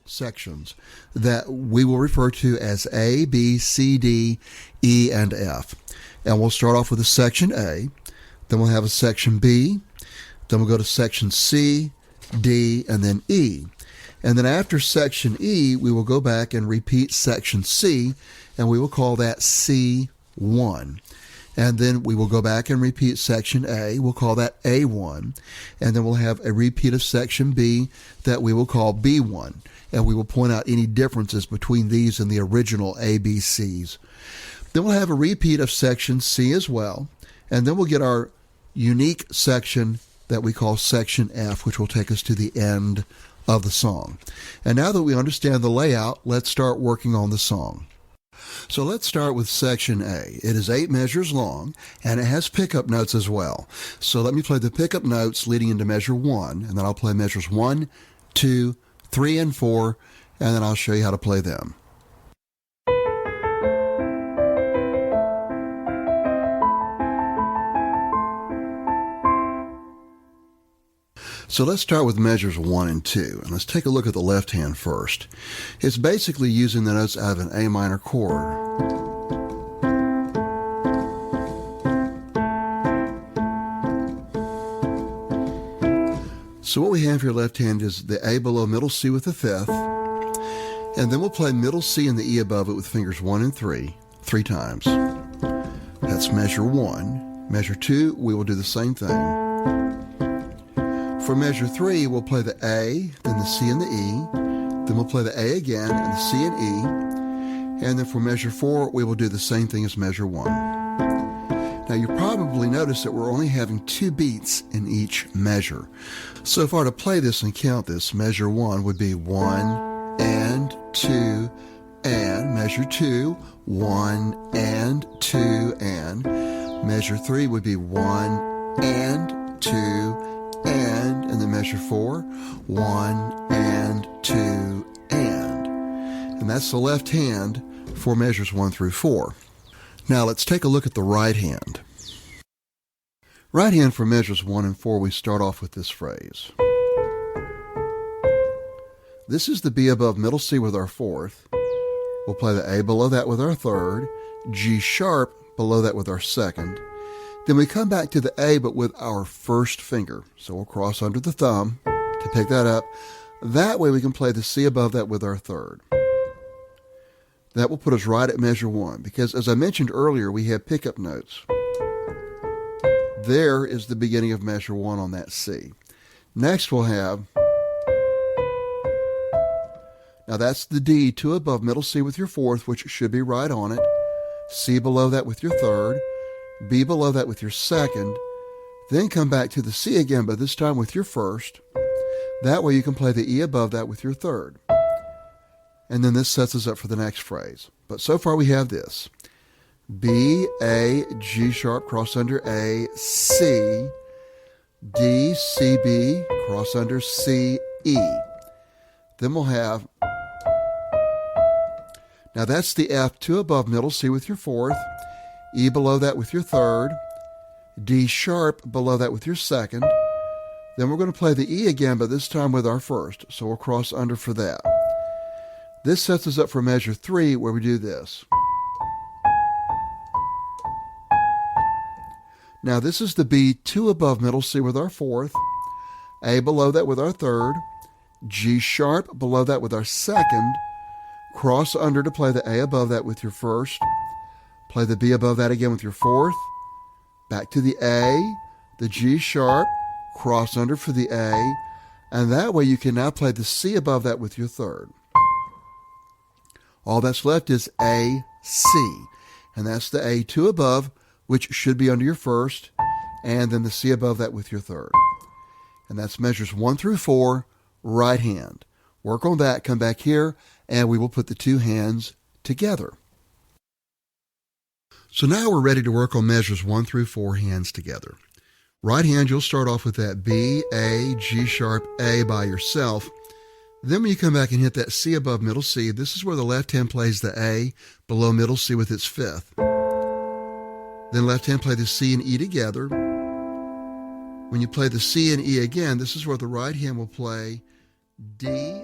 sections that we will refer to as A, B, C, D, E, and F. And we'll start off with a section A, then we'll have a section B, then we'll go to section C, D, and then E. And then after section E, we will go back and repeat section C, and we will call that C1. And then we will go back and repeat section A. We'll call that A1. And then we'll have a repeat of section B that we will call B1. And we will point out any differences between these and the original ABCs. Then we'll have a repeat of section C as well. And then we'll get our unique section that we call section F, which will take us to the end of the song. And now that we understand the layout, let's start working on the song. So let's start with section A. It is 8 measures long, and it has pickup notes as well. So let me play the pickup notes leading into measure 1, and then I'll play measures 1, 2, 3, and 4, and then I'll show you how to play them. So let's start with measures 1 and 2, and let's take a look at the left hand first. It's basically using the notes out of an A minor chord. So what we have here left hand is the A below middle C with the 5th, and then we'll play middle C and the E above it with fingers 1 and 3, 3 times. That's measure 1. Measure 2, we will do the same thing. For measure 3, we'll play the A, then the C and the E, then we'll play the A again and the C and E, and then for measure 4, we will do the same thing as measure 1. Now you probably notice that we're only having 2 beats in each measure. So if I were to play this and count this, measure 1 would be 1 and 2 and, measure 2, 1 and 2 and, measure 3 would be 1 and 2 and then measure 4, 1 and 2 and that's the left hand for measures 1 through 4. Now let's take a look at the right hand. Right hand for measures 1 and 4, we start off with this phrase. This is the B above middle C with our 4th. We'll play the A below that with our 3rd, G sharp below that with our 2nd. Then we come back to the A, but with our 1st finger. So we'll cross under the thumb to pick that up. That way we can play the C above that with our 3rd. That will put us right at measure 1, because as I mentioned earlier, we have pickup notes. There is the beginning of measure 1 on that C. Next we'll have, now that's the D, 2 above middle C with your 4th, which should be right on it. C below that with your 3rd. B below that with your 2nd, then come back to the C again, but this time with your 1st. That way you can play the E above that with your 3rd. And then this sets us up for the next phrase. But so far we have this. B, A, G sharp, cross under A, C, D, C, B, cross under C, E. Then we'll have, now that's the F, 2 above middle C with your 4th, E below that with your 3rd, D sharp below that with your 2nd. Then we're going to play the E again, but this time with our 1st, so we'll cross under for that. This sets us up for measure 3, where we do this. Now this is the B, 2 above middle C with our 4th, A below that with our 3rd, G sharp below that with our 2nd, cross under to play the A above that with your 1st, play the B above that again with your 4th, back to the A, the G sharp, cross under for the A, and that way you can now play the C above that with your 3rd. All that's left is A, C, and that's the A, 2 above, which should be under your 1st, and then the C above that with your 3rd. And that's measures 1 through 4, right hand. Work on that, come back here, and we will put the 2 hands together. So now we're ready to work on measures 1 through 4 hands together. Right hand, you'll start off with that B, A, G sharp, A by yourself. Then when you come back and hit that C above middle C, this is where the left hand plays the A below middle C with its 5th. Then left hand play the C and E together. When you play the C and E again, this is where the right hand will play D,